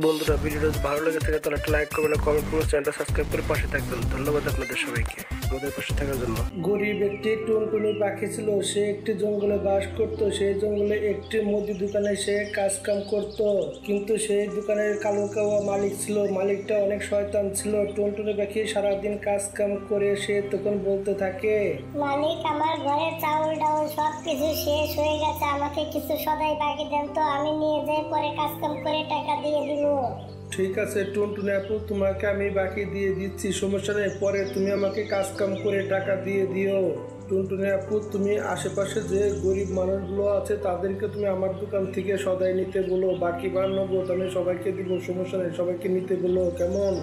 বন্ধুরা, ভিডিওটা যদি ভালো লেগে থাকে তাহলে একটা লাইক করবেন, কমেন্ট করবেন, চ্যানেলটা সাবস্ক্রাইব করে পাশে থাকবেন। ধন্যবাদ আপনাদের সবাইকে আমাদের পাশে থাকার জন্য। গরিব একটি টুনটুনি পাখি ছিল। সে একটি জঙ্গলে বাস করত। সেই জঙ্গলে একটি মুদি দোকানে সে কাজ কাম করত, কিন্তু সেই দোকানের কালো কাওয়া মালিক ছিল। মালিকটা অনেক শয়তান ছিল। টুনটুনি পাখি সারাদিন কাজ কাম করে সে তখন বলতে থাকে, মালিক, আমার ঘরের চাউল ডাউল সবকিছু শেষ হয়ে গেছে, আমাকে কিছু সদাই বাকি দেন তো, আমি নিয়ে যাই, পরে কাজ কাম করে টাকা দিয়ে দিব। ঠিক আছে টুনটুনি আপু, তোমাকে আমি বাকি দিয়ে দিচ্ছি, সমস্যা নেই, পরে তুমি আমাকে কাজ কাম করে টাকা দিয়ে দিও। টুনটুনি আপু, তুমি আশেপাশে যে গরিব মানুষগুলো আছে তাদেরকে তুমি আমার দোকান থেকে সদাই নিতে বলো, বাকি বার নগদ আমি সবাইকে দিব, সমস্যা নেই, সবাইকে নিতে বলো, কেমন?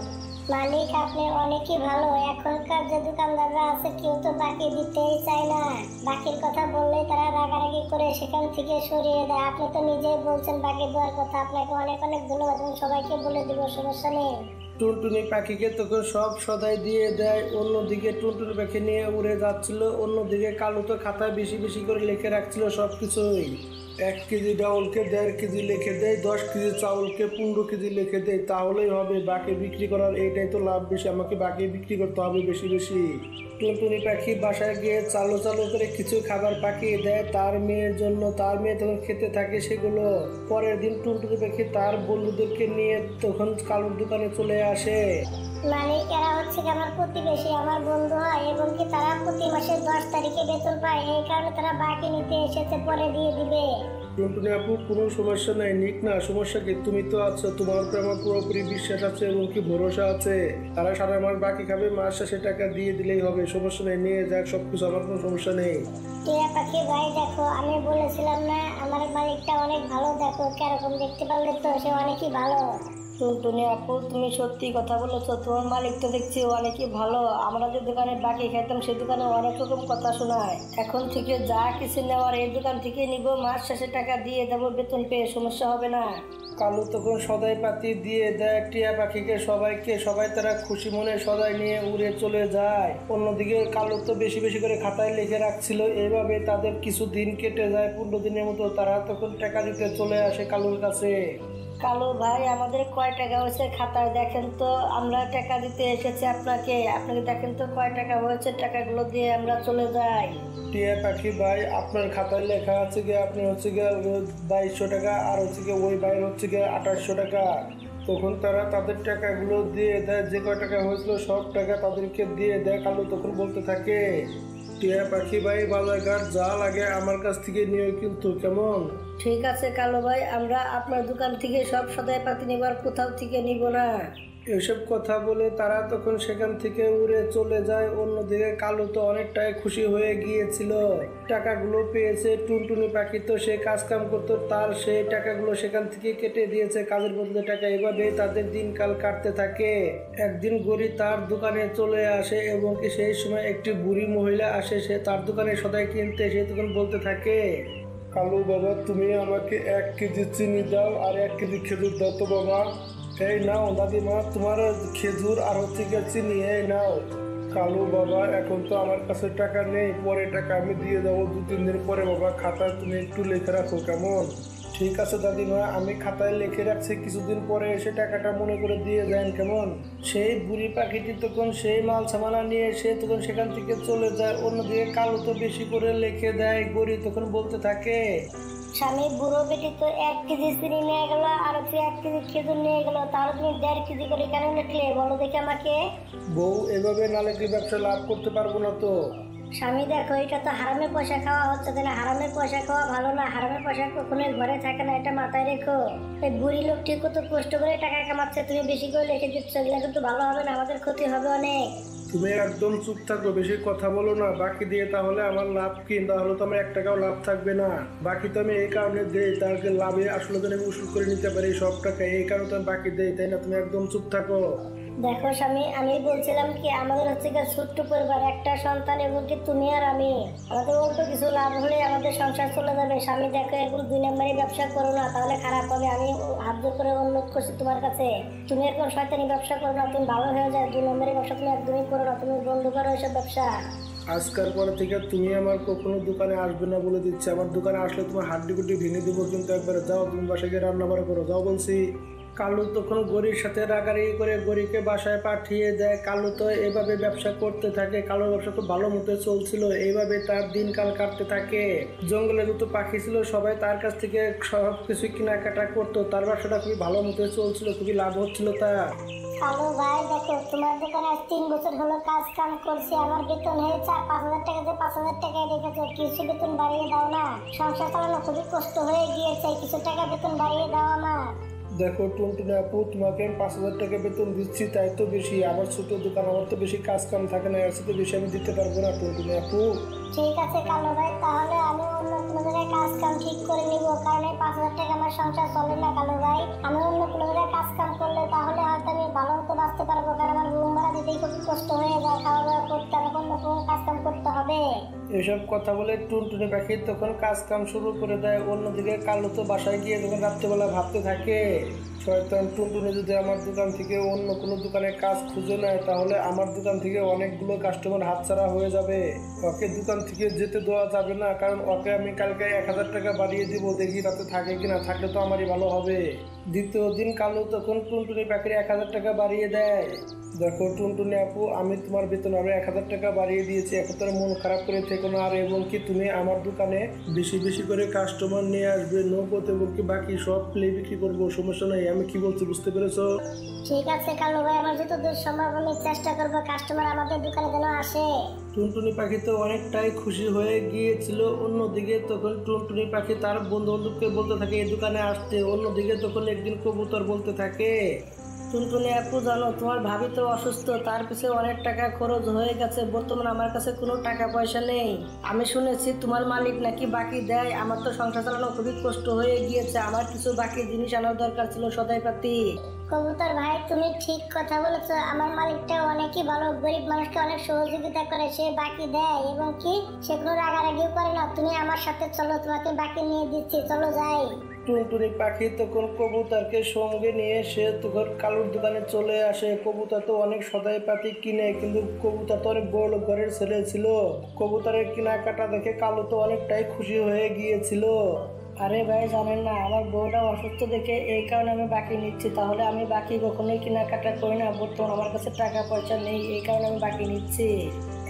মালিক, আপনি অনেকই ভালো। এখনকার যে দোকানদাররা আছে কেউ তো বাকি দিতেই চায় না, বাকির কথা বললেই তারা রাগারাগি করে সেখান থেকে সরিয়ে দেয়। আপনি তো নিজেই বলছেন বাকি দেওয়ার কথা, আপনাকে অনেক অনেক ধন্যবাদ, আমি সবাইকে বলে দিব, সমস্যা নেই। টুনটুনি পাখিকে তখন সব সদাই দিয়ে দেয়। অন্যদিকে টুনটুনি পাখি নিয়ে উড়ে যাচ্ছিল। অন্যদিকে কালু তো খাতায় বেশি বেশি করে লিখে রাখছিল সবকিছুই। 1 কেজি ডাউলকে 1.5 কেজি লিখে দেয়, 10 কেজি চাউলকে 15 কেজি লিখে দেয়, তাহলেই হবে। বাকি বিক্রি করার এইটাই তো লাভ বেশি, আমাকে বাকি বিক্রি করতে হবে বেশি বেশি। টুনটুনি পাখি বাসায় গিয়ে চালু চালু করে কিছু খাবার পাকিয়ে দেয় তার মেয়ের জন্য। তার মেয়ে তখন খেতে থাকে সেগুলো। পরের দিন টুনটুনি পাখি তার বন্ধুদেরকে নিয়ে তখন কালুর দোকানে চলে আসে। মালিক, এরা হচ্ছে কি আমার প্রতিবেশী, আমার বন্ধু হয়, এবং কি তারা প্রতি মাসের 10 তারিখে বেতন পায়, এই কারণে তারা বাকি নিতে এসেছে, পরে দিয়ে দিবে। টুনটুনি আপু, কোনো সমস্যা নাই, নিক না, সমস্যা কি, তুমি তো আছো, তোমার উপরে আমার পুরোপুরি বিশ্বাস আছে এবং কি ভরসা আছে। তারা সারা মাস বাকি খাবে, মাস শেষে টাকা দিয়ে দিলেই হবে, সমস্যা নেই, নিয়ে যাক সবকিছু, আমার কোনো সমস্যা নেই। টিয়া পাখি ভাই, দেখো আমি বলেছিলাম না আমার মালিকটা অনেক ভালো, দেখো কেরকম দেখতে পারলে তো, সে অনেকই ভালো। টুনটুনি আপু, তুমি সত্যি কথা বলেছো, তোমার মালিক তো দেখছি অনেকই ভালো। আমরা যে দোকানে বাকি খাইতাম সেই দোকানে অনেক রকম কথা শোনায়। এখন থেকে যা কিছু নেওয়ার এই দোকান থেকে নিব, মাস শেষে টাকা দিয়ে দেবো, বেতন পেয়ে সমস্যা হবে না। কালু তখন সদাই পাতি দিয়ে দেয় টিয়া পাখিকে সবাইকে, সবাই তারা খুশি মনে সদাই নিয়ে উড়ে চলে যায়। অন্যদিকে কালু তো বেশি বেশি করে খাতায় লিখে রাখছিল। এইভাবে তাদের কিছু দিন কেটে যায়, 15 দিনের মতো। তারা তখন টাকা দিতে চলে আসে কালুর কাছে। কালু ভাই, আমাদের কয় টাকা হয়েছে খাতায় দেখেন তো, আমরা টাকা দিতে এসেছি আপনাকে, আপনাকে দেখেন তো কয় টাকা হয়েছে, টাকাগুলো দিয়ে আমরা চলে যাই। টিয়া পাখি ভাই, আপনার খাতায় লেখা আছে গিয়ে আপনি হচ্ছে গিয়ে 2200 টাকা, আর হচ্ছে গিয়ে ওই ভাইয়ের হচ্ছে গিয়ে 2800 টাকা। তখন তারা তাদের টাকাগুলো দিয়ে দেয়, যে কয় টাকা হয়েছিল সব টাকা তাদেরকে দিয়ে দেয়। কালু তখন বলতে থাকে, টিয়া পাখি ভাই, বাজারঘাট যা লাগে আমার কাছ থেকে নিও কিন্তু, কেমন? ঠিক আছে কালু ভাই, আমরা আপনার দোকান থেকে সব সদাই পাতি নিবার, কোথাও থেকে নিব না। এসব কথা বলে তারা তখন সেখান থেকে উড়ে চলে যায়। অন্যদিকে কালু তো অনেকটাই খুশি হয়ে গিয়েছিল, টাকাগুলো পেয়েছে। টুনটুনি পাখি তো সে কাজ কাম করতো, তার সেই টাকাগুলো সেখান থেকে কেটে দিয়েছে, কাজের বদলে টাকা। এভাবে তাদের দিনকাল কাটতে থাকে। একদিন গরি তার দোকানে চলে আসে এবং কি সেই সময় একটি বুড়ি মহিলা আসে, সে তার দোকানে সদাই কিনতে। সে তখন বলতে থাকে, কালু বাবা, তুমি আমাকে 1 কেজি চিনি দাও আর 1 কেজি খেজুর দাও তো বাবা। এই নাও দাদিমা, তোমার খেজুর আর হচ্ছে গিয়ে চিনি, এই নাও। কালু বাবা, এখন তো আমার কাছে টাকা নেই, পরে টাকা আমি দিয়ে দেবো 2-3 দিন পরে বাবা, খাতায় তুমি একটু লিখে রাখো, কেমন? ঠিক আছে দাদিমা, আমি খাতায় লিখে রাখছি, কিছুদিন পরে এসে টাকাটা মনে করে দিয়ে যান, কেমন? সেই বুড়ি পাখিটি তখন সেই মাল সামানা নিয়ে সে তখন সেখান থেকে চলে যায়। অন্যদিকে কালু তো বেশি করে লিখে দেয়। গরি তখন বলতে থাকে, স্বামী, বুড়ো বেটি তো 1 কেজি চিনি নিয়ে গেল, আর হচ্ছে 1 কেজি খেজুর নিয়ে গেল, তাহলে তুমি 1.5 কেজি করে কেন লিখলে বলো দেখি আমাকে। বউ, এভাবে না লিখলে ব্যবসা লাভ করতে পারবো না তো। স্বামী দেখো, এটা তো হারামের পয়সা খাওয়া হচ্ছে, তাহলে হারামের পয়সা খাওয়া ভালো না, হারামের পয়সা কখনোই ঘরে থাকে না, এটা মাথায় রেখো। এই বুড়ি লোকটি কত কষ্ট করে টাকা কামাচ্ছে, তুমি বেশি করে লিখে দিচ্ছ, এগুলো কিন্তু ভালো হবে না, আমাদের ক্ষতি হবে অনেক। তুমি একদম চুপ থাকো, বেশি কথা বলো না। বাকি দিয়ে তাহলে আমার লাভ কি? তাহলে তো আমার 1 টাকাও লাভ থাকবে না। বাকি তো আমি এই কারণে দেই, তাকে লাভে আসলে যেন আমি উসুল করে নিতে পারি সব টাকা, এই কারণে তো আমি বাকি দেই, তাই না? তুমি একদম চুপ থাকো। দেখো স্বামী, আমি বলছিলাম কি, আমাদের হচ্ছে গিয়ে ছোট্ট পরিবার, একটা সন্তান, এবং কি তুমি আর আমি, আমাদের অল্প কিছু লাভ হলে আমাদের সংসার চলে যাবে। স্বামী দেখো, এরকম 2 নম্বরই ব্যবসা করো না, তাহলে খারাপ হবে। আমি হাত জোর করে অনুরোধ করছি তোমার কাছে, তুমি এরকম শয়তানি ব্যবসা করো না, তুমি ভালো হয়ে যায়। 2 নম্বরের ব্যবসা তুমি একদমই করো না, তুমি বন্ধ করো এসব ব্যবসা। আজকের পরে থেকে তুমি আমার কখনো দোকানে আসবে না বলে দিচ্ছি। আমার দোকানে আসলে তোমার হাড্ডি গুড্ডি ভেঙে দেবো, কিন্তু একবারে যাও, তুমি বাসায় গিয়ে রান্না বান্না করো, যাও বলছি। কালু তখন গরির সাথে রাগারাগি করে গরিকে বাসায় পাঠিয়ে দেয়। কালু তো এভাবে ব্যবসা করতে থাকে। কালুর ব্যবসা খুব ভালো মতো চলছিল, এইভাবে তার দিনকাল কাটতে থাকে। জঙ্গলে যত পাখি ছিল সবাই তার কাছ থেকে সব কিছু কেনাকাটা করতো। তার ব্যবসাটা খুবই ভালো মতো চলছিল, খুবই লাভ হচ্ছিল তার। কালু ভাই দেখো, তোমার দোকানে আজ 3 বছর হলো কাজ কাম করছি, আমার বেতন হয়েছে 5,000 টাকা, যে 5,000 টাকায় রেখেছো, কিছু বেতন বাড়িয়ে দাও না। সংসার চালানো খুবই কষ্ট হয়ে গিয়েছে, কিছু টাকা বেতন বাড়িয়ে দাও আমার। দেখো টুনটুনি আপু, তোমাকে আমি 5,000 টাকা বেতন দিচ্ছি, তাই তো বেশি। আমার ছোট দোকান, আমার তো বেশি কাজ কাম থাকে না, এর সাথে বেশি আমি দিতে পারবো না টুনটুনি আপু। ঠিক আছে কালু ভাই, তাহলে আমি অন্য কোনো জায়গায় কাজ কাম ঠিক করে নিব, কারণ এই 5,000 টাকা আমার সংসার চলে না কালু ভাই। আমি অন্য কোনো জায়গায় কাজ কাম করলে তাহলে হয়তো আমি ভালো মতো বাঁচতে পারবো, কারণ আমার রুম ভাড়া দিতেই খুব কষ্ট হয়ে যায়, খাওয়া দাওয়া করতে হবে, অন্য কোনো কাজ কাম করতে হবে। এসব কথা বলে টুনটুনি পাখি তখন কাজ কাম শুরু করে দেয়। অন্যদিকে কালু তো বাসায় গিয়ে যখন রাত্রেবেলা ভাবতে থাকে, শয়তান টুনটুনি যদি আমার দোকান থেকে অন্য কোনো দোকানে কাজ খুঁজে নেয়, তাহলে আমার দোকান থেকে অনেকগুলো কাস্টমার হাতছাড়া হয়ে যাবে। ওকে দোকান থেকে যেতে দেওয়া যাবে না, কারণ ওকে আমি কালকে 1,000 টাকা বাড়িয়ে দিব, দেখি রাতে থাকে কিনা, থাকলে তো আমারই ভালো হবে। দ্বিতীয় দিন কালু তখন টুনটুনি পাখির 1,000 টাকা বাড়িয়ে দেয়। দেখো টুনটুনি আপু, আমি তোমার বেতন আরো 1,000 টাকা বাড়িয়ে দিয়েছি, এখন তোর মন খারাপ করে থেকো না। আর এবং কি তুমি আমার দোকানে বেশি বেশি করে কাস্টমার নিয়ে আসবে, নগদ এবং কি বাকি সব প্লে বিক্রি করবো, সমস্যা নাই। আমি কি বলছি বুঝতে পেরেছো? ঠিক আছে কালু ভাই, আমার যতদূর সম্ভব আমি চেষ্টা করবো কাস্টমার আমাদের দোকানে যেন আসে। টুনটুনি পাখি তো অনেকটাই খুশি হয়ে গিয়েছিল। অন্যদিকে তখন টুনটুনি পাখি তার বন্ধু বান্ধবকে বলতে থাকে এই দোকানে আসতে। অন্যদিকে তখন একদিন কবুতর বলতে থাকে, টুনটুনি আপু জানো, তোমার ভাবি তো অসুস্থ, তার পিছনে অনেক টাকা খরচ হয়ে গেছে, বর্তমানে আমার কাছে কোনো টাকা পয়সা নেই। আমি শুনেছি তোমার মালিক নাকি বাকি দেয়, আমার তো সংসার চালানো খুবই কষ্ট হয়ে গিয়েছে, আমার কিছু বাকি জিনিস আনার দরকার ছিল, সদাই পাতি। কবুতর ভাই, তুমি ঠিক কথা বলেছো, আমার মালিকটা অনেকই ভালো, গরিব মানুষকে অনেক সহযোগিতা করে, সে বাকি দেয় এবং কি সে কোনো রাগারাগিও করে না। তুমি আমার সাথে চলো, তোমাকে বাকি নিয়ে দিচ্ছি, চলো যাই। টুনটুনি পাখি তখন কবুতরকে সঙ্গে নিয়ে সে তখন কালুর দোকানে চলে আসে। কবুতর তো অনেক সদাই পাতি কিনে, কিন্তু কবুতর তো অনেক বড় লোক ঘরের ছেলে ছিল। কবুতরের কেনাকাটা দেখে কালু তো অনেকটাই খুশি হয়ে গিয়েছিল। আরে ভাই জানেন না, আমার বউটা অসুস্থ দেখে এই কারণে আমি বাকি নিচ্ছি, তাহলে আমি বাকি কখনোই কেনাকাটা করি না, বর্তমানে আমার কাছে টাকা পয়সা নেই, এই কারণে আমি বাকি নিচ্ছি।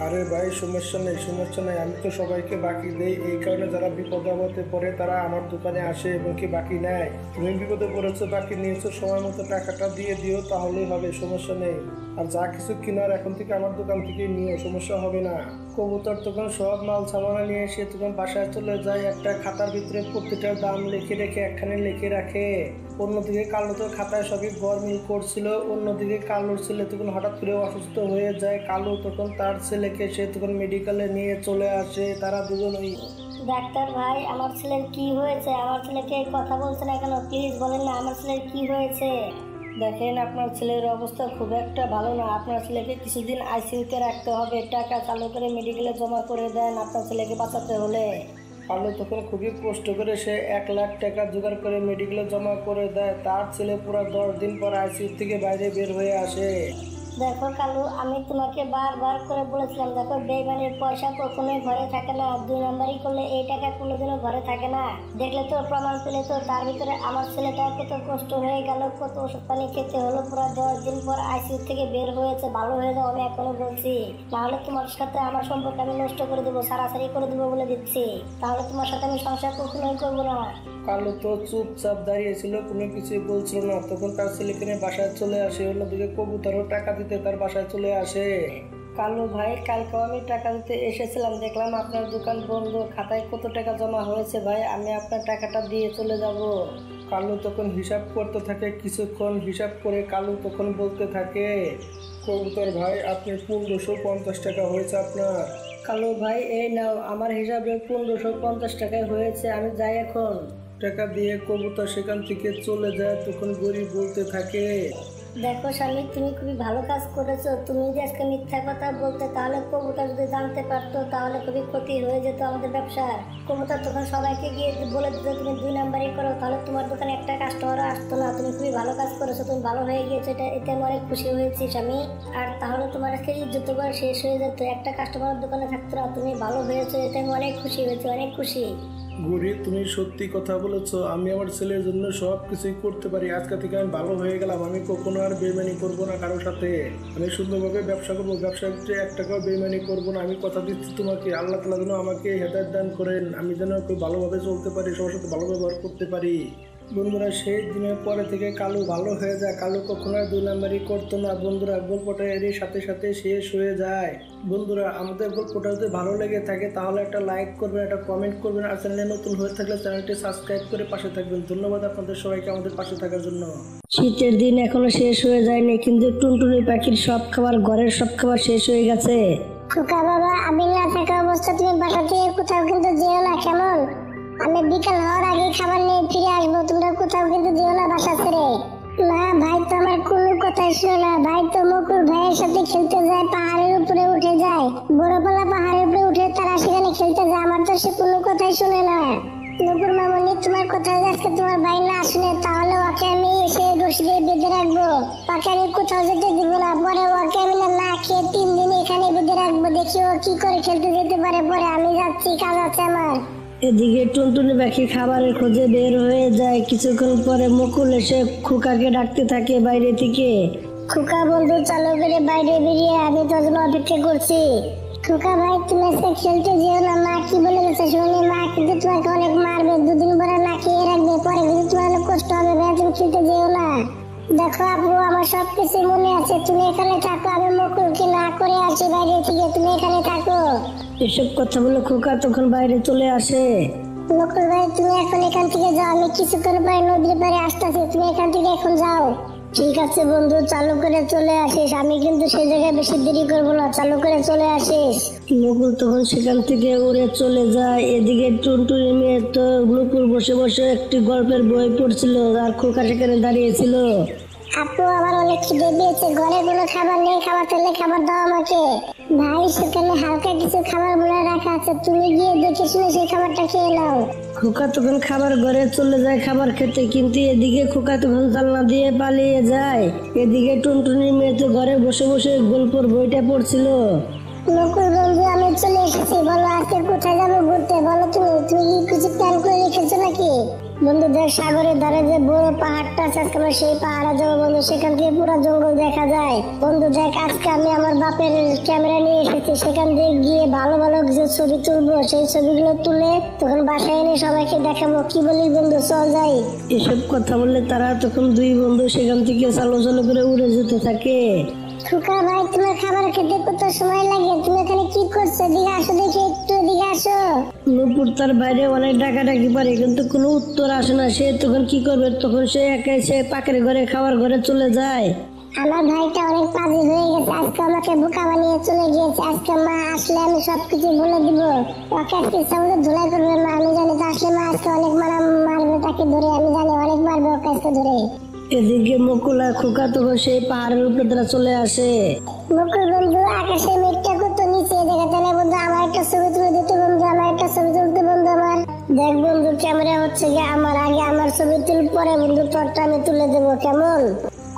আরে ভাই সমস্যা নেই, সমস্যা নেই, আমি তো সবাইকে বাকি দেই, এই কারণে যারা বিপদে আপদে পড়ে তারা আমার দোকানে আসে এবং কি বাকি নেয়। তুমি বিপদে পড়েছো, বাকি নিয়েছো, সময় মতো টাকাটা দিয়ে দিও, তাহলেই হবে, সমস্যা নেই। আর যা কিছু কেনার এখন থেকে আমার দোকান থেকে নিও, সমস্যা হবে না। কবুতর তখন সব মাল সামানা নিয়ে এসে তখন বাসায় চলে যায়। একটা খাতার ভিতরে প্রতিটার দাম লিখে রেখে একখানে লিখে রাখে। অন্যদিকে কালু তো খাতায় সবই গরমিল করছিল। অন্যদিকে কালুর ছেলে তখন হঠাৎ করে অসুস্থ হয়ে যায়। কালু তখন তার ছেলেকে সে তখন মেডিকেলে নিয়ে চলে আসে। তারা দুজনই, ডাক্তার ভাই, আমার ছেলের কি হয়েছে? আমার ছেলেকে কথা বলছে না কেন? প্লিজ বলেন না আমার ছেলের কি হয়েছে। দেখেন, আপনার ছেলের অবস্থা খুব একটা ভালো না, আপনার ছেলেকে কিছুদিন আইসিইউতে রাখতে হবে, টাকা চালু করে মেডিকেলে জমা করে দেন আপনার ছেলেকে বাঁচাতে হলে। কালু তখন খুবই কষ্ট করে সে 1,00,000 টাকা জোগাড় করে মেডিকেলে জমা করে দেয়। তার ছেলে পুরো 10 দিন পর আইসিইউ থেকে বাইরে বের হয়ে আসে। দেখো কালু, আমি তোমাকে বারবার করে বলেছিলাম, দেখো বেইমানের পয়সা কখনোই ঘরে থাকে না, 2 নম্বরই করলে এই টাকা কোনোদিনও ঘরে থাকে না। দেখলে তো, প্রমাণ পেলে তো। তার ভিতরে আমার ছেলেটা কত কষ্ট হয়ে গেল, কত ওষুধ পানি খেতে হলো, পুরো 10 দিন পর আইসিইউ থেকে বের হয়েছে, ভালো হয়ে যাও, আমি এখনো বলছি। নাহলে তোমার সাথে আমার সম্পর্ক আমি নষ্ট করে দেবো, সারাসারি করে দেবো বলে দিচ্ছি, তাহলে তোমার সাথে আমি সংসার কখনোই করবো না। কালু তো চুপচাপ দাঁড়িয়েছিল, কোনো কিছুই বলছিল না। তখন তার ছেলেকে নিয়ে বাসায় চলে আসে। অন্যদিকে কবুতরও টাকা দিতে তার বাসায় চলে আসে। কালু ভাই, কালকেও আমি টাকা দিতে এসেছিলাম, দেখলাম আপনার দোকান বন্ধ, খাতায় কত টাকা জমা হয়েছে ভাই, আমি আপনার টাকাটা দিয়ে চলে যাব। কালু তখন হিসাব করতে থাকে। কিছুক্ষণ হিসাব করে কালু তখন বলতে থাকে, কবুতর ভাই, আপনি 1550 টাকা হয়েছে আপনার। কালু ভাই, এই নাও, আমার হিসাবে 1550 টাকায় হয়েছে, আমি যাই এখন। টাকা দিয়ে কবুতর সেখান থেকে চলে যায়। তখন গরিব বলতে থাকে, দেখো স্বামী, তুমি খুবই ভালো কাজ করেছো। তুমি যদি আজকে মিথ্যা কথা বলতে, তাহলে কবুতর যদি জানতে পারতো তাহলে খুবই ক্ষতি হয়ে যেত আমাদের ব্যবসার। কবুতর তখন সবাইকে গিয়ে বলে দিত তুমি 2 নাম্বারই করো, তাহলে তোমার দোকানে একটা কাস্টমারও আসতো না। তুমি খুবই ভালো কাজ করেছো, তুমি ভালো হয়ে গিয়েছো, এতে আমি অনেক খুশি হয়েছি স্বামী। আর তাহলে তোমার আজকে ইজ্জত করে শেষ হয়ে যেত, একটা কাস্টমারের দোকানে থাকতো না। তুমি ভালো হয়েছো, এতে আমি অনেক খুশি হয়েছি, অনেক খুশি। ঘুরি, তুমি সত্যি কথা বলেছো। আমি আমার ছেলের জন্য সব কিছুই করতে পারি। আজকে থেকে আমি ভালো হয়ে গেলাম। আমি কখনো আর বেইমানি করবো না কারোর সাথে। আমি সুন্দরভাবে ব্যবসা করবো, ব্যবসার এক টাকাও বেইমানি করবো না। আমি কথা দিচ্ছি তোমাকে, আল্লাহ তাআলা যেন আমাকে হেদায়েত দান করেন, আমি যেন খুব ভালোভাবে চলতে পারি, সবার সাথে ভালো ব্যবহার করতে পারি। বন্ধুরা, সেই দিনের পরে থেকে কালু ভালো হয়ে যায়। কালু কখনো আর 2 নাম্বারই করতো না। বন্ধুরা, গল্পটা এরই সাথে সাথে শেষ হয়ে যায়। বন্ধুরা, আমাদের গল্পটা যদি ভালো লেগে থাকে তাহলে একটা লাইক করবেন, একটা কমেন্ট করবেন, আর চ্যানেলে নতুন হয়ে থাকলে চ্যানেলটি সাবস্ক্রাইব করে পাশে থাকবেন। ধন্যবাদ আপনাদের সবাইকে আমাদের পাশে থাকার জন্য। শীতের দিন এখনো শেষ হয়ে যায়নি, কিন্তু টুনটুনি পাখির সব খাবার, ঘরের সব খাবার শেষ হয়ে গেছে। খোকা বাবা, আমি না থাকা অবস্থা তুমি বাসা থেকে কোথাও কিন্তু যেও না, কেমন? আমি বিকাল হওয়ার আগে খাবার নিয়ে ফিরে আসবো, তোমরা কোথাও কিন্তু যেও না বাসা ছেড়ে। না ভাই তো আমার কোনো কথাই শুনে না। ভাই তো মুকুল ভাইয়ের সাথে খেলতে যায়, পাহাড়ের উপরে উঠে যায়, বড়পালা পাহাড়ের উপরে উঠে তারা সেখানে খেলতে যায়। আমার তো সে কোনো কথাই শুনে না। নুপুর মামনি, তোমার কথা আজকে তোমার ভাই না শুনে, তাহলে ওকে আমি এসে রশি দিয়ে বেঁধে রাখবো। ওকে আমি কোথাও যেতে দিব না। পরে ওকে আমি না খেয়ে 3 দিন এখানে বেঁধে রাখবো, দেখি ও কি করে খেলতে যেতে পারে। পরে আমি যাচ্ছি, কাজ আছে আমার। এদিকে টুনটুনি পাখি খাবারের খোঁজে বের হয়ে যায়। কিছুক্ষণ পরে মুকুল এসে খোকাকে ডাকতে থাকে বাইরে থেকে। খোকা বন্ধু, চালু করে বাইরে বেরিয়ে, আমি তোর জন্য অপেক্ষা করছি। খোকা ভাই, তুমি আজকে খেলতে যেও না। মা কি বলে গেছে শুনি, মা কিন্তু তোমাকে অনেক মারবে, 2 দিন পরে না খেয়ে রাখবে, পরে কিন্তু তোমার অনেক কষ্ট হবে। ভাই তুমি খেলতে যেও না। দেখো আপু, আমার সবকিছু মনে আছে, তুমি এখানে থাকো। আমি মুকুলকে না করে আসি বাইরে থেকে, তুমি এখানে থাকো। এসব কথা বলে খোকা তখন বাইরে চলে আসে। মুকুল ভাই, তুমি এখন এখান থেকে যাও, আমি কিছুক্ষণ পরে নদীর পাড়ে আসতেছি, তুমি এখান থেকে এখন যাও। ঠিক আছে বন্ধু, চালু করে চলে আসিস। আমি কিন্তু সেই জায়গায় বেশি দেরি করবো না, চালু করে চলে আসিস। মুকুল তখন সেখান থেকে উড়ে চলে যায়। এদিকে টুনটুনি মেয়ে তো মুকুল বসে বসে একটি গল্পের বই পড়ছিল, আর খোকা সেখানে দাঁড়িয়েছিল। আপু, আমার অনেক খিদে পেয়েছে, ঘরে কোনো খাবার নেই, খাবার পেলে খাবার দাও আমাকে। ভাই, সেখানে হালকা কিছু খাবার বলে রাখা আছে, তুমি গিয়ে দেখে শুনে সেই খাবারটা খেয়ে নাও। খোকা তখন খাবার ঘরে চলে যায় খাবার খেতে, কিন্তু এদিকে খোকা তখন জানলা দিয়ে পালিয়ে যায়। এদিকে টুনটুনি মেয়ে তো ঘরে বসে বসে গল্পের বইটা পড়ছিল। মুকুল বন্ধু, আমি চলে এসেছি, বলো আজকে কোথায় যাবো ঘুরতে, বলো তুমি কি কিছু প্ল্যান করে রেখেছো নাকি? বন্ধু দেখ, সাগরের ধারে যে বড় পাহাড়টা আছে, আজকে আমরা সেই পাহাড়ে যাবো বন্ধু। সেখান থেকে পুরো জঙ্গল দেখা যায়। বন্ধু দেখ, আজকে আমি আমার বাপের ক্যামেরা নিয়ে এসেছি, সেখান থেকে গিয়ে ভালো ভালো কিছু ছবি তুলবো। সেই ছবিগুলো তুলে তখন বাসায় এনে সবাইকে দেখাবো। কি বলিস বন্ধু, চল যাই। এসব কথা বললে তারা তখন 2 বন্ধু সেখান থেকে চালো চালো করে উড়ে যেতে থাকে। খোকা ভাই, তোমার খাবার খেতে কত সময় লাগে? তুমি এখানে কি করছো? দিকে আসো, দেখি একটু দিকে আসো। নুপুর তার বাইরে অনেক ডাকাডাকি পারে, কিন্তু কোনো উত্তর আসে না। সে তখন কি করবে, তখন সে একাই সে পাকের ঘরে খাওয়ার ঘরে চলে যায়। আমার ভাইটা অনেক পাজি হয়ে গেছে, আজকে আমাকে বোকা বানিয়ে চলে গিয়েছে। আজকে মা আসলে আমি সবকিছু বলে দিব। ওকে আজকে ইচ্ছা মতো ধুলাই করবে মা, আমি জানি তো। আসলে মা আজকে অনেক মারবে তাকে ধরে, আমি জানি অনেক মারবে ওকে আজকে ধরে। এদিকে মুকুল আর খোকা তখন সেই পাহাড়ের উপরে তারা চলে আসে। মুকুল বন্ধু, আকাশে মেঘটা কত নিচে দেখাতে না বন্ধু, আমার একটা ছবি তুলে দিতে বন্ধু, আমার একটা ছবি তুলতে বন্ধু আমার। দেখ বন্ধু, ক্যামেরা হচ্ছে গিয়ে আমার, আগে আমার ছবি তুল, পরে বন্ধু তোরটা আমি তুলে দেবো, কেমন?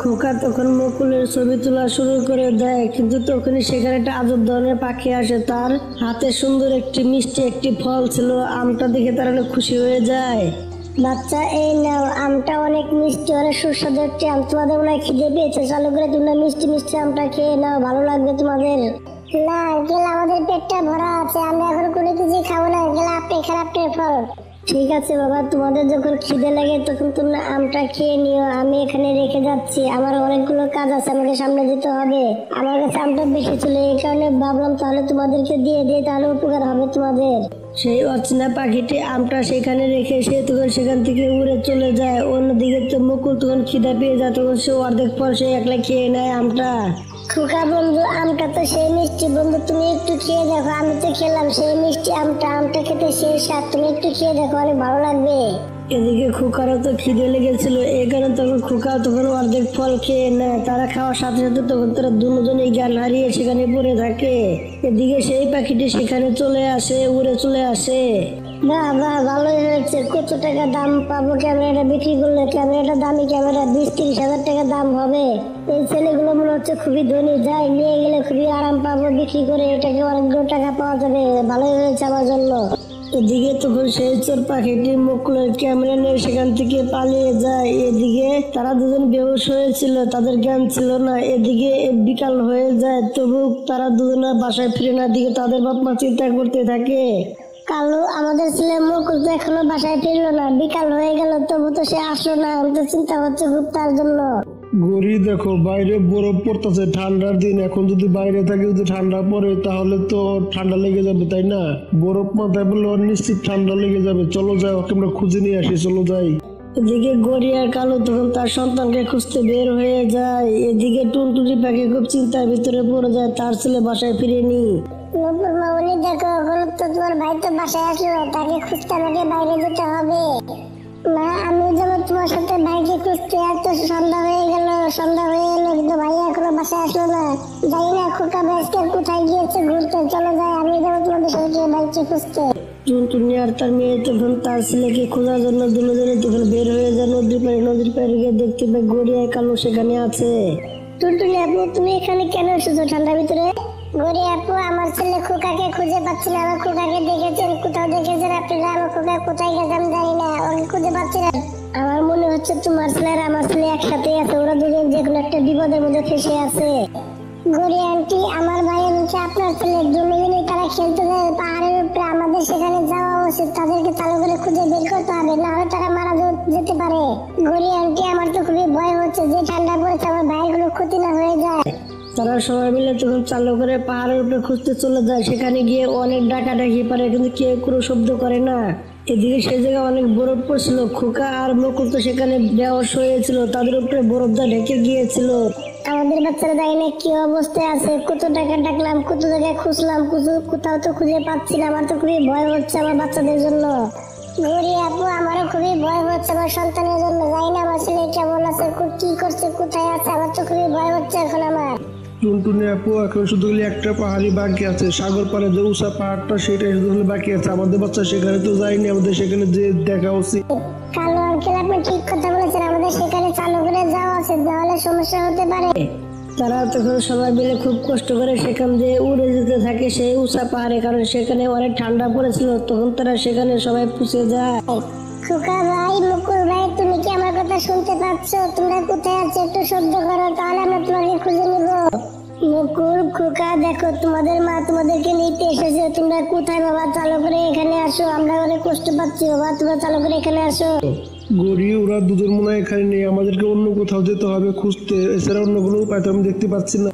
খোকা তখন মুকুলের ছবি তোলা শুরু করে দেয়, কিন্তু তখনই সেখানে একটা আজব ধরনের পাখি আসে। তার হাতে সুন্দর একটি মিষ্টি একটি ফল ছিল। আমটা দেখে তারা অনেক খুশি হয়ে যায়। বাচ্চা, এই নাও, আমটা অনেক মিষ্টি, অনেক সুস্বাদু একটি আম। তোমাদের মনে হয় খিদে পেয়েছে, চালু করে তোমরা মিষ্টি মিষ্টি আমটা খেয়ে নাও, ভালো লাগবে তোমাদের। না আঙ্কেল, আমাদের পেটটা ভরা আছে, আমরা এখন কোনো কিছু খাবো না আঙ্কেল, আপনি খারাপ ফল। ঠিক আছে বাবা, তোমাদের যখন খিদে লাগে তখন তোমরা আমটা খেয়ে নিও, আমি এখানে রেখে যাচ্ছি। আমার অনেকগুলো কাজ আছে, আমাকে সামনে যেতে হবে। আমার কাছে আমটা বেশি ছিল, এই কারণে ভাবলাম তাহলে তোমাদেরকে দিয়ে দিই, তাহলে উপকার হবে তোমাদের। সেই অচেনা পাখিটি আমটা সেখানে রেখে সে তখন সেখান থেকে উড়ে চলে যায়। অন্যদিকে তো মুকুল তখন খিদা পেয়ে যায়, তখন সে অর্ধেক পর সে একলা খেয়ে নেয় আমটা। খোকা বন্ধু, আমটা তো সেই মিষ্টি বন্ধু, তুমি একটু খেয়ে দেখো। আমি তো খেলাম সেই মিষ্টি আমটা খেতে সেই স্বাদ, তুমি একটু খেয়ে দেখো, অনেক ভালো লাগবে। এদিকে খোকারও তো খিদে লেগেছিল, এই কারণে তখন খোকা তখন অর্ধেক ফল খেয়ে নেয়। তারা খাওয়ার সাথে সাথে তখন তারা দুজনেই জ্ঞান হারিয়ে সেখানে পড়ে থাকে। এদিকে সেই পাখিটি সেখানে চলে আসে, উড়ে চলে আসে। বাহ বাহ, ভালোই হয়েছে। কত টাকা দাম পাবো ক্যামেরাটা বিক্রি করলে? ক্যামেরাটা দামি ক্যামেরা, 20-30 হাজার টাকা দাম হবে। এই ছেলেগুলো মনে হচ্ছে খুবই ধনী, যাই নিয়ে গেলে খুবই আরাম পাবো বিক্রি করে, এটাকে অনেকগুলো টাকা পাওয়া যাবে। ভালোই হয়েছে আমার জন্য। এদিকে তখন সেই চোর পাখিটি মুকুলের ক্যামেরা নিয়ে সেখান থেকে পালিয়ে যায়। এদিকে তারা দুজন বেহুশ হয়েছিল, তাদের জ্ঞান ছিল না। এদিকে বিকাল হয়ে যায়, তবু তারা দুজনের বাসায় ফিরে না। দিকে তাদের বাপ মা চিন্তা করতে থাকে। কালু, আমাদের ছেলে মুকুল তো এখনো বাসায় ফিরলো না, বিকাল হয়ে গেল তবু তো সে আসলো না। আমি তো চিন্তা হচ্ছে খুব তার জন্য। গড়ি দেখো, বাইরে বরফ পড়তেছে, ঠান্ডার দিন। এখন যদি বাইরে থাকে, যদি ঠান্ডা পড়ে তাহলে তো ঠান্ডা লেগে যাবে, তাই না? বরফ মাথায় পড়লে ওর নিশ্চিত ঠান্ডা লেগে যাবে। চলো যাই, ওকে আমরা খুঁজে নিয়ে আসি, চলো যাই। এদিকে গড়ি আর কালু তখন তার সন্তানকে খুঁজতে বের হয়ে যায়। এদিকে টুনটুনি পাখি খুব চিন্তার ভিতরে পড়ে যায়, তার ছেলে বাসায় ফিরেনি। নূপুর মামনি দেখো, এখন তো তোমার ভাই তো বাসায় আসলো, তাকে খুঁজতে আমাকে বাইরে যেতে হবে। মা, আমি যেমন তোমার সাথে ভাইকে খুঁজতে, এত সন্ধ্যা হয়ে এলো কিন্তু ভাই এখনো বাসায় আসলো না। জানি না খোকা ভাইকে কোথায় গিয়েছে ঘুরতে। চলো যাই, আমি যাবো তোমাদের সাথে ভাইকে খুঁজতে। টুনটুনি আর তার মেয়ে তখন তার ছেলেকে খোঁজার জন্য দুজনে তখন বের হয়ে যায় নদীর পাড়ে গিয়ে দেখতে পায় গড়ি আর কালু সেখানে আছে। টুনটুনি আপু, তুমি এখানে কেন এসেছো ঠান্ডার ভিতরে? গড়ি আপু, আমার ছেলে খোকাকে খুঁজে পাচ্ছি না। আমার খোকাকে দেখেছেন? কোথাও দেখেছেন আপনারা? আমার খোকা কোথায় গেছে আমি জানি না, ওকে খুঁজে পাচ্ছি না। আমার মনে হচ্ছে তোমার ছেলে আর আমার ছেলে একসাথে আছে, ওরা দুজন যে কোনো একটা বিপদের মধ্যে ফেসে আছে। গড়ি আন্টি, আমার ভাই হচ্ছে আপনার ছেলে, দুজনেই তারা খেলতে যায় পাহাড়ের উপরে। আমাদের সেখানে যাওয়া উচিত, তাদেরকে চালু করে খুঁজে বের করতে হবে, না হলে তারা মারা যেতে পারে। গড়ি আন্টি, আমার তো খুবই ভয় হচ্ছে যে ঠান্ডা পড়েছে, আমার ভাইয়ের কোনো ক্ষতি না হয়ে যায়। তারা সবাই মিলে তখন চালু করে পাহাড়ের উপরে খুঁজতে চলে যায়। সেখানে গিয়ে অনেক ডাকাডাকি পারে, কিন্তু কেউ কোনো শব্দ করে না। এদিকে সেই জায়গায় অনেক বরফ পড়ছিল। খোকা আর মুকুল তো সেখানে বেহোশ হয়েছিল, তাদের উপরে বরফটা ঢেকে গিয়েছিল। আমাদের বাচ্চারা জানি না কি অবস্থায় আছে। কত টাকা ডাকলাম, কত জায়গায় খুঁজলাম, কোথাও তো খুঁজে পাচ্ছি না। আমার তো খুবই ভয় হচ্ছে আমার বাচ্চাদের জন্য। গড়ি আপু, আমারও খুবই ভয় হচ্ছে আমার সন্তানের জন্য। জানি না আমার ছেলে কেমন আছে, কি করছে, কোথায় আছে। আমার তো খুবই ভয় হচ্ছে এখন আমার। টুনটুনি আপু, এখন শুধু একটা পাহাড়ি বাকি আছে, সাগর পাড়ে যে উষা পাহাড়টা, সেটাই শুধু বাকি আছে। আমাদের বাচ্চা সেখানে তো যায়নি, আমাদের সেখানে যে দেখা উচিত। কালু আঙ্কেল, আপনি ঠিক কথা বলেছেন, আমাদের সেখানে চালু করে যাওয়া আছে, তাহলে সমস্যা হতে পারে। তারা তখন সবাই মিলে খুব কষ্ট করে সেখান দিয়ে উড়ে যেতে থাকে সেই উঁচা পাহাড়ে, কারণ সেখানে অনেক ঠান্ডা পড়েছিল। তখন তারা সেখানে সবাই পুষে যায়। খোকা ভাই, মুকুল ভাই, তুমি কি আমার কথা শুনতে পাচ্ছ? তোমরা কোথায় আছো? একটু শব্দ করো, তাহলে আমরা তোমাকে খুঁজে নিব। মুকুল, খোকা, দেখো তোমাদের মা তোমাদেরকে নিতে এসেছে। তোমরা কোথায় বাবা? চালু করে এখানে আসো, আমরা অনেক কষ্ট পাচ্ছি বাবা, তোমরা চালু করে এখানে আসো। গড়ি, ওরা দুজন মনে হয় এখানে নেই, আমাদেরকে অন্য কোথাও যেতে হবে খুঁজতে, এছাড়া অন্য কোনো উপায় তো আমি দেখতে পাচ্ছি না।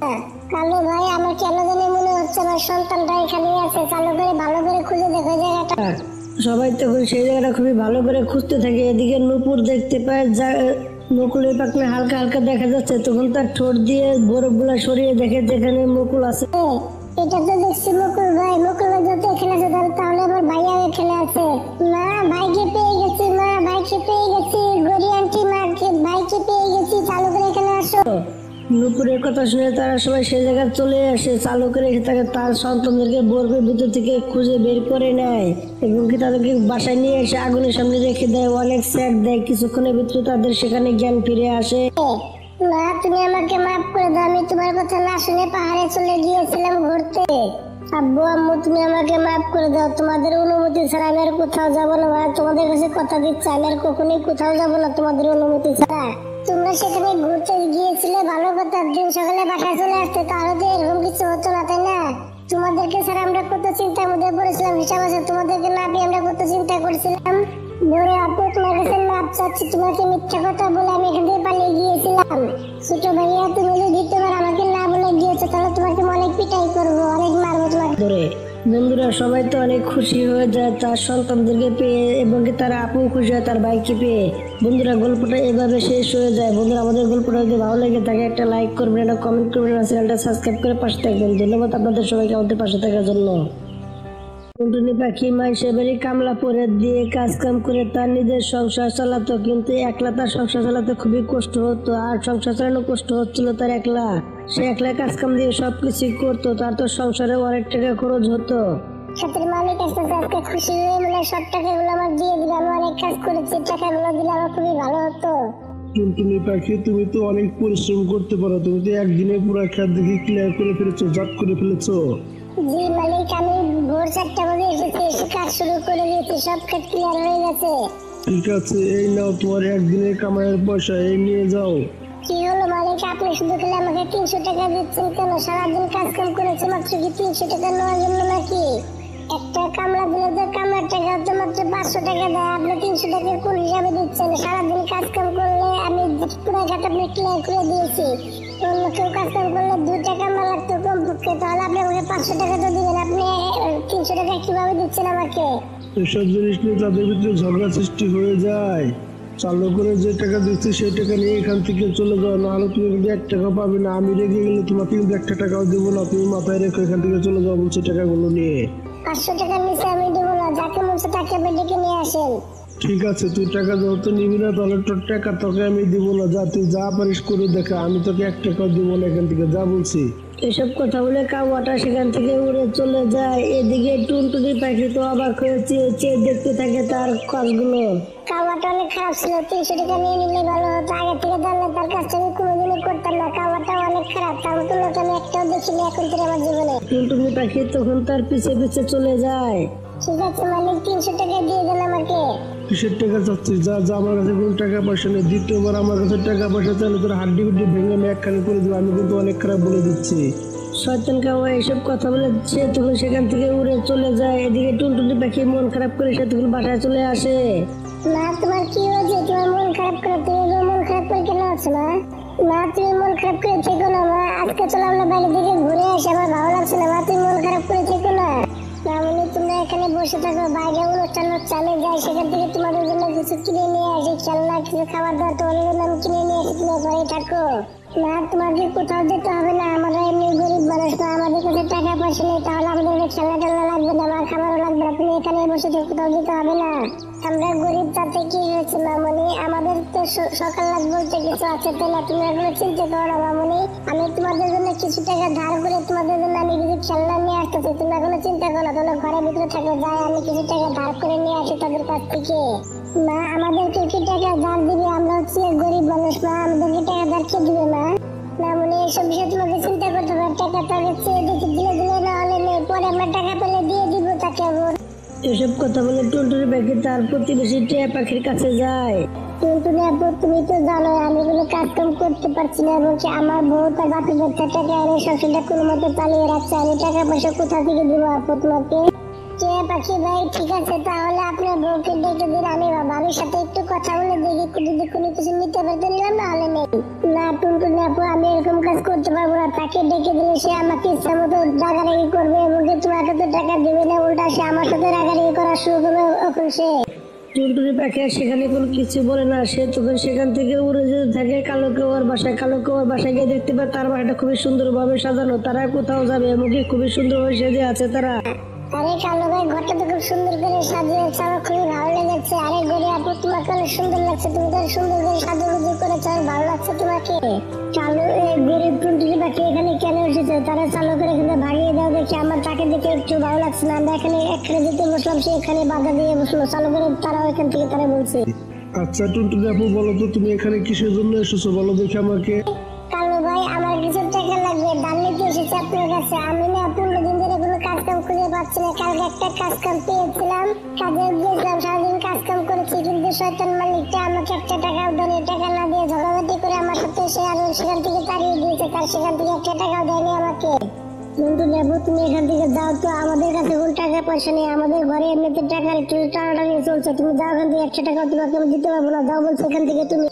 কালু ভাই, আমার কেন জানি মনে হচ্ছে আমার সন্তানটা এখানেই আছে। চালু করে ভালো করে খুঁজে দেখো জায়গাটা। সবাই তখন সেই জায়গাটা খুবই ভালো করে খুঁজতে থাকে। এদিকে নূপুর দেখতে পায় মুকুলের পাখনা হালকা হালকা দেখা যাচ্ছে। তখন তার ঠোঁট দিয়ে বরফগুলা সরিয়ে দেখে যেখানে মুকুল আছে। এটা তো দেখছি মুকুল ভাই। মুকুল ভাই যত এখানে আছে, তাহলে আমার ভাইয়া এখানে আছে। মা, ভাইকে পেয়ে গেছি, মা, ভাইকে পেয়ে গেছি। গড়ি আন্টি, মা, ভাইকে পেয়ে গেছি। চালু করে এখানে আসো। নূপুরের কথা শুনে তারা সবাই সেই জায়গায় চলে আসে। চালু করে তাকে তার সন্তানদেরকে বরফের ভিতর থেকে খুঁজে বের করে নেয় এবং কি তাদেরকে বাসায় নিয়ে এসে আগুনের সামনে রেখে দেয়, অনেক স্যাক দেয়। কিছুক্ষণের ভিতরে তাদের সেখানে জ্ঞান ফিরে আসে। মা, তুমি আমাকে মাফ করে দাও, আমি তোমার কথা না শুনে পাহাড়ে চলে গিয়েছিলাম ঘুরতে। আব্বু, আম্মু, তুমি আমাকে মাফ করে দাও। তোমাদের অনুমতি ছাড়া আমি আর কোথাও যাবো না। মা, তোমাদের কাছে কথা দিচ্ছি, আমি আর কখনোই কোথাও যাবো না তোমাদের অনুমতি ছাড়া। তোমরা সেখানে ঘুরতে গিয়েছিলে, ভালো কথা। দিন সকালে বাসায় চলে আসতে, তাহলে তো এরকম কিছু হতো না, তাই না? তোমাদেরকে ছাড়া আমরা কত চিন্তার মধ্যে পড়েছিলাম, হিসাব আছে। তোমাদেরকে না পেয়ে আমরা কত চিন্তা করছিলাম। বড় আপু, তোমার কাছে মাপ চাচ্ছি। তোমাকে মিথ্যা কথা বলে আমি এখান থেকে পালিয়ে গিয়েছিলাম। ছোট ভাইয়া, তুমি যদি তোমার আমাকে না বলে গিয়েছো, তাহলে তোমাকে অনেক পিটাই করবো, অনেক মারবো তোমাকে। ধরে বন্ধুরা সবাই তো অনেক খুশি হয়ে যায় তার সন্তানদেরকে পেয়ে এবং কি তার আপু খুশি হয় তার ভাইকে পেয়ে। বন্ধুরা গল্পটা এভাবে শেষ হয়ে যায়। বন্ধুরা আমাদের গল্পটা যদি ভালো লেগে থাকে একটা লাইক করবেন, একটা কমেন্ট করবেন, চ্যানেলটা সাবস্ক্রাইব করে পাশে থাকবেন। ধন্যবাদ আপনাদের সবাইকে আমাদের পাশে থাকার জন্য। টুনটুনি পাখি মাইশে বাড়ি কামলা পরে দিয়ে কাজ কাম করে তার নিজের সংসার চালাতো, কিন্তু একলা তার সংসার চালাতে খুবই কষ্ট হতো। আর সংসার চালানো কষ্ট হচ্ছিল তার একলা। সে একলা কাজ কাম দিয়ে সবকিছু করতো, তার তো সংসারে অনেক টাকা খরচ হতো। সত্যি মালিক আসতেছে, আজকে খুশি হয়ে মানে সব টাকাগুলো আমার দিয়ে দিবে। আমি অনেক কাজ করেছি, টাকাগুলো দিলে আমার খুবই ভালো হতো। টুনটুনি পাখি তুমি তো অনেক পরিশ্রম করতে পারো, তুমি তো একদিনে পুরো খেত দেখি ক্লিয়ার করে ফেলেছো, জট করে ফেলেছো। জি মালিক, আমি ভোর 4টা বাজে এসেছি, এসে কাজ শুরু করে দিয়েছি, সব কাজ ক্লিয়ার হয়ে গেছে। ঠিক আছে, এই নাও তোমার একদিনের কামাইয়ের পয়সা, এই নিয়ে যাও। কি হলো মালিক, আপনি শুধু খেলে আমাকে 300 টাকা দিচ্ছেন কেন? সারাদিন কাজ কাম করেছি, মাত্র কি 300 টাকা নেওয়ার জন্য নাকি? একটা কামলা দিলে তো কামলার টাকা তো মাত্র 500 টাকা দেয়, আপনি 300 টাকা কোন হিসাবে দিচ্ছেন? সারাদিন কাজ কাম করলে আমি পুরো ঘাট আপনি ক্লিয়ার করে দিয়েছি। অন্য কেউ কাজ কাম করলে 2 টাকা আমার লাগতো কমপক্ষে, তাহলে আপনি আমাকে 500 টাকা তো দিবেন। আপনি 300 টাকা কিভাবে দিচ্ছেন আমাকে? এসব জিনিস নিয়ে তাদের ভিতরে ঝগড়া সৃষ্টি হয়ে যায়। চালু করে যে টাকা দিচ্ছি সেই টাকা নিয়ে এখান থেকে চলে যাও, নাহলে তুমি কিন্তু 1 টাকা পাবে না। আমি রেগে গেলে তোমাকে কিন্তু 1 টাকাও দেবো না। তুমি মাথায় রেখো, এখান থেকে চলে যাও বলছি টাকাগুলো নিয়ে। 500 টাকা নিচে আমি দেবো না, যাকে মনছে তাকে আপনি ডেকে নিয়ে আসেন। ঠিক আছে, তুই টাকা যেহেতু নিবি না তাহলে তোর টাকা তোকে আমি দিব না। যা তুই যা পারিস করে দেখা, আমি তোকে 1 টাকাও দিব না এখান থেকে, যা বলছি। এসব কথা বলে কাওয়াটা সেখান থেকে উড়ে চলে যায়। এদিকে টুনটুনি পাখি তো অবাক হয়ে চেয়ে দেখতে থাকে তার কাজগুলো। কাওয়াটা অনেক খারাপ ছিল, 300 টাকা নিয়ে নিলে ভালো হতো। আগে থেকে জানলে তার কাজটা আমি কোনোদিনই করতাম না। কাওয়াটা অনেক খারাপ, তার মতো লোক আমি একটাও দেখিনি এখন থেকে আমার জীবনে। টুনটুনি পাখি তখন তার পিছে পিছে চলে যায়। ঠিক আছে মালিক, 300 টাকা দিয়ে দেন আমাকে। কিসের টাকা চাচ্ছিস? যা যা, আমার কাছে কোনো টাকা পয়সা নেই। দ্বিতীয়বার আমার কাছে টাকা পয়সা চাইলে তোর হাড্ডি গুড্ডি ভেঙে আমি একখানে করে দেবো। আমি কিন্তু অনেক খারাপ বলে দিচ্ছি। শয়তান কাওয়া এসব কথা বলে সে তখন সেখান থেকে উড়ে চলে যায়। এদিকে টুনটুনি পাখি মন খারাপ করে সে তখন বাসায় চলে আসে। মা তোমার কি হয়েছে? তোমার মন খারাপ করে, তুমি মন খারাপ করে কেন আছো মা? মা তুমি মন খারাপ করে থেকো না মা, আজকে চলো আমরা বাইরে থেকে ঘুরে আসি, আমার ভালো লাগছে না মা, তুমি মন খারাপ করে থেকো না। মামনি তোমরা এখানে বসে থাকো, বাইরে অনুষ্ঠান হচ্ছে, আমি যাই সেখান থেকে তোমাদের জন্য কিছু কিনে নিয়ে আসি, খেলনা কিছু খাবার দাবার তোমাদের জন্য আমি কিনে নিয়ে আসি, তুমি ঘরে থাকো। না তোমাকে কোথাও যেতে হবে না, আমরা এমনি গরিব মানুষ না, আমাদের কাছে টাকা পয়সা নেই, তাহলে আমাদের খেলনা টেলনা লাগবে না, আমার খাবারও লাগবে না, তুমি এখানে বসে থেকে কোথাও যেতে হবে না। আমরা গরিব, তাতে কি হয়েছে মামনি? আমাদের তো সকাল রাত বলতে কিছু আছে, তাই না? তুমি এগুলো চিন্তা করো না মামনি, আমি তোমাদের জন্য কিছু টাকা ধার করে তোমাদের জন্য আমি কিছু খেলনা নিয়ে আসতেছি, তুমি এখনো চিন্তা করো না। তাহলে ঘরের ভিতরে থাকো, যাই আমি কিছু টাকা ধার করে নিয়ে আসি তাদের কাছ থেকে। মা আমাদেরকে কি টাকা ধার দিবে? আমরা হচ্ছে গরিব মানুষ মা, আমাদেরকে টাকা ধার কে দিবে মা? না মনে এসব বিষয়ে তোমাকে চিন্তা করতে হবে। টাকা তাকে চেয়ে দেখি দিলে দিলে, না হলে নেই, পরে আমরা টাকা পেলে দিয়ে দিব তাকে। আবার এসব কথা বলে টুনটুনি পাখি তার প্রতিবেশী টিয়া পাখির কাছে যায়। টুনটুনি আপু তুমি তো জানো আমি কোনো কাজ কাম করতে পারছি না, এবং আমার বউ তার বাপের কাছে টাকা এনে সংসারটা কোনো মতো চালিয়ে রাখছে, আমি টাকা পয়সা কোথা থেকে দিব আপু তোমাকে? টিয়া পাখি ভাই ঠিক আছে, তাহলে আপনার বউকে ডেকে দিন, আমি বাবার সাথে একটু কথা বলে দেখি যদি কোনো কিছু নিতে পারতে নিলাম, না হলে নেই। না টুনটুনি আপু আমি এরকম কাজ করতে পারবো না, তাকে ডেকে দিলে সে আমাকে ইচ্ছা মতো রাগারাগি করবে এবং তোমাকে তো টাকা দেবে না, উল্টা সে আমার সাথে রাগারাগি করা শুরু করবে। এখন সে টুনটুনি পাখি আর সেখানে কোনো কিছু বলে না, সে তখন সেখান থেকে উড়ে যেতে থাকে কালো কাওয়ার বাসায়। কালো কাওয়ার বাসায় গিয়ে দেখতে পায় তার বাসাটা খুবই সুন্দরভাবে সাজানো। তারা কোথাও যাবে এমনকি খুবই সুন্দরভাবে সেজে আছে তারা। আরে কালো ভাই, ঘরটা তো খুব সুন্দর করে সাজিয়েছে, আমার খুবই ভালো লেগেছে। আরে গরি আপু তোমাকে অনেক সুন্দর লাগছে, তুমি তো সুন্দর করে সাজুগুজু করেছো, আর ভালো লাগছে তোমাকে। কালো গরিব টুনটুনি পাখি এখানে কেন এসেছে? তারা চালু করে এখানে ভাগিয়ে দাও দেখি, আমার তাকে দেখে একটু ভালো লাগছে না। আমরা এখানে একখানে যেতে বসলাম, সে এখানে বাধা দিয়ে বসলো, চালু করে তারাও এখান থেকে তারা বলছে। আচ্ছা টুনটুনি আপু বলো তো, তুমি এখানে কিসের জন্য এসেছো বলো দেখি আমাকে। কালো ভাই আমার কিছু টাকা লাগবে, দান নিতে এসেছি আপনার কাছে। আমি না 15 দিন ধরে কোনো কাজ কাম খুঁজে পাচ্ছি না, কালকে একটা কাজ কাম পেয়েছিলাম, কাজে গিয়েছিলাম, সারাদিন কাজ কাম করেছি, কিন্তু শয়তান মালিকটা আমাকে একটা টাকাও দেয়নি। টাকা না দিয়ে ঝগড়াঝাটি করে আমার সাথে সে আর সেখান থেকে তাড়িয়ে দিয়েছে, তার সেখান থেকে একটা টাকাও দেয়নি আমাকে। বন্ধু দেবো তুমি এখান থেকে যাও তো, আমাদের কাছে কোনো টাকা পয়সা নেই, আমাদের ঘরে এমনিতে টাকার একটু টানাটানি চলছে, তুমি যাও এখান থেকে, 100 টাকা তোমাকে আমি দিতে পারবো না, যাও বলছো এখান থেকে তুমি।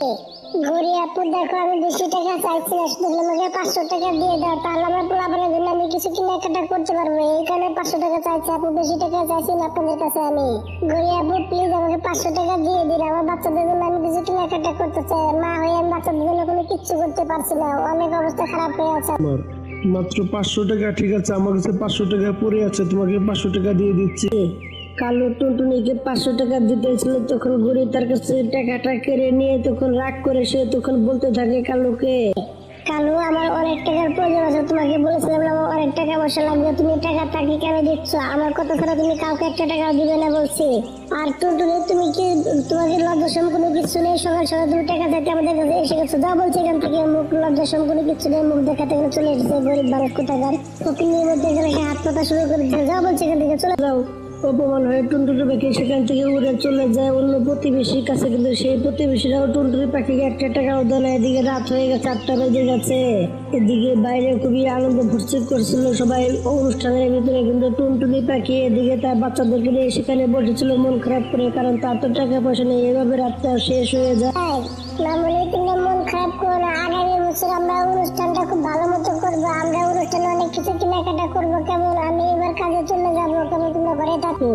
ঘুরি আপু দেখো আমি বেশি টাকা চাইছি না, শুধু আমাকে 500 টাকা দিয়ে দাও, তাহলে আমার পোলাপানের জন্য আমি কিছু কেনাকাটা করতে পারবো, এই কারণে 500 টাকা চাইছি আপু, বেশি টাকা চাইছি না আপনাদের কাছে আমি। ঘুরি আপু প্লিজ আমাকে 500 টাকা দিয়ে দিন, আমার বাচ্চাদের জন্য আমি কিছু কেনাকাটা করতে চাই, মা হয়ে আমি বাচ্চাদের জন্য কোনো কিচ্ছু করতে পারছি না, অনেক অবস্থা খারাপ হয়ে আছে। আমার মাত্র 500 টাকা, ঠিক আছে আমার কাছে 500 টাকা পড়ে আছে, তোমাকে 500 টাকা দিয়ে দিচ্ছি। কালো টুনটুনিকে 500 টাকা দিতেছিল, তখন ঘুরে তার কাছে টাকাটা কেড়ে নিয়ে তখন রাগ করে সে তখন বলতে থাকে কালোকে, কালু আমার অনেক টাকার প্রয়োজন আছে, তোমাকে বলেছিলাম না আমার অনেক টাকা পয়সা লাগবে, তুমি টাকা তাকে কেন দিচ্ছ, আমার কথা ছাড়া তুমি কাউকে 1 টাকাও দিবে না বলছি। আর টুনটুনি তুমি কি, তোমাকে লজ্জাসম কোনো কিছু নেই, সকাল সকাল তুমি টাকা চাইতে আমাদের কাছে এসে গেছো, যা বলছি এখান থেকে, মুখ লজ্জাসম কোনো কিছু নেই, মুখ দেখাতে গেলে চলে এসেছে গরিব মানুষ কোথাকার, ফকিনের মধ্যে গেলে সে হাত পাতা শুরু করে দিচ্ছে, যা বলছি এখান থেকে চলে যাও। অপমান হয়ে টুনটুনি পাখি সেখান থেকে উড়ে চলে যায় অন্য প্রতিবেশীর কাছে, কিন্তু সেই প্রতিবেশীরাও টুনটুনি পাখিকে 1 টাকাও দেয় না। এদিকে রাত হয়ে গেছে, 8টা বেজে গেছে, এদিকে বাইরে খুবই আনন্দ ফুর্তি করছিল সবাই অনুষ্ঠানের ভিতরে, কিন্তু টুনটুনি পাখি এদিকে তার বাচ্চাদেরকে নিয়ে সেখানে বসেছিল মন খারাপ করে, কারণ তার তো টাকা পয়সা নেই, এভাবে রাতটা শেষ হয়ে যায়। মামনি তুমি মন খারাপ করো না, আগামী বছর আমরা অনুষ্ঠানটা খুব ভালো মতো করবো, আমরা অনুষ্ঠানে অনেক কিছু কেনাকাটা করবো, কেমন? আমি এবার কাজে চলে যাবো, কেমন তোমরা ঘরে থাকো।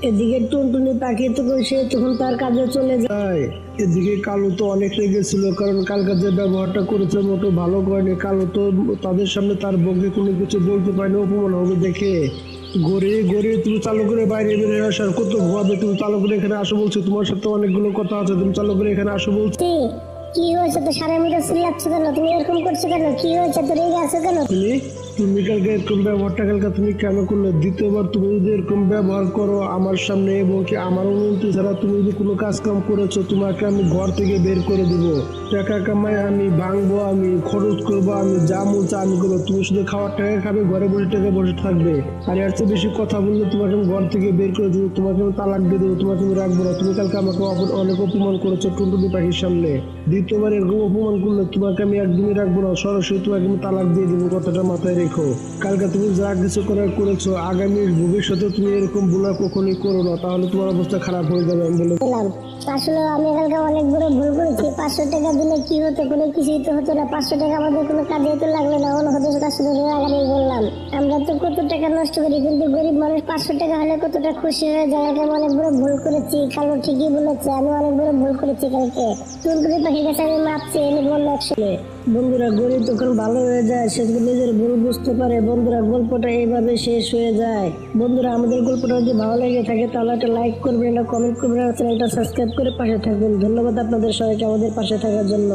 এদিকে টুনটুনি পাখি তখন তার কাজে চলে যায়। তাই এদিকে কালো তো অনেক রেগেছিল, কারণ কালকে যে ব্যবহারটা করেছে মোটো ভালো করেনি, কালো তো তাদের সামনে তার বউকে কোনো কিছু বলতে পারেনি, অপমান হবে দেখে। গড়ে গড়ে তুমি চালু করে বাইরে বেরিয়ে আসার কত ঘুমাবে, তুমি চালু করে এখানে আসো বলছো, তোমার সাথে অনেকগুলো কথা আছে, তুমি চালু করে এখানে আসো বলছো। কি হয়েছে তো সারা মিটা চিল্লাচ্ছ কেন, তুমি এরকম করছো কেন, কি হয়েছে তো রেগে আছো কেন? তুমি কালকে এরকম ব্যবহারটা কালকে তুমি কেন করলে? দ্বিতীয়বার তুমি যদি এরকম ব্যবহার করো আমার সামনে এবং কি আমার অনুমতি ছাড়া তুমি যদি কোনো কাজ কাম করেছো, তোমাকে আমি ঘর থেকে বের করে দিব, টাকা কামাই আমি ভাঙবো, আমি খরচ করবো, আমি যা মন চা আমি করবো, তুমি শুধু খাওয়ার টাকা খাবে, ঘরে বসে টাকা বসে থাকবে, আর এর চেয়ে বেশি কথা বললে তোমাকে আমি ঘর থেকে বের করে দেবো, তোমাকে আমি তালাক দিয়ে দেবো, তোমাকে আমি রাখবো না। তুমি কালকে আমাকে অনেক অপমান করেছো টুনটুনি পাখির সামনে, দ্বিতীয়বার এরকম অপমান করলে তোমাকে আমি একদমই রাখবো না, সরাসরি তোমাকে আমি তালাক দিয়ে দেবো, কথাটা মাথায় রেখো। কালকে তুমি যা কিছু করার করেছো, আগামী ভবিষ্যতে তুমি এরকম ভুল আর কখনোই করো না, তাহলে তোমার অবস্থা খারাপ হয়ে যাবে। আমি বলে দিলাম আসলে আমি কালকে অনেক বড় ভুল করেছি, 500 টাকা দিলে কি হতো, কোনো কিছুই তো হতো না, 500 টাকা আমাদের কোনো কাজে তো লাগবে না, অন্য হতে তার সাথে রাগানি বললাম, আমরা তো কত টাকা নষ্ট করি, কিন্তু গরিব মানুষ 500 টাকা হলে কতটা খুশি হয়ে যায়। কালকে আমি অনেক বড় ভুল করেছি, কালো ঠিকই বলেছে, আমি অনেক বড় ভুল করেছি কালকে, টুনটুনি পাখির কাছে আমি মাপ চেয়ে নিব একসাথে। বন্ধুরা গরিব তখন ভালো হয়ে যায়, সে নিজের ভুল বুঝতে পারে। বন্ধুরা গল্পটা এইভাবে শেষ হয়ে যায়। বন্ধুরা আমাদের গল্পটা যদি ভালো লেগে থাকে তাহলে একটা লাইক করবেন, একটা কমেন্ট করবেন, চ্যানেলটা সাবস্ক্রাইব করে পাশে থাকবেন। ধন্যবাদ আপনাদের সবাইকে আমাদের পাশে থাকার জন্য।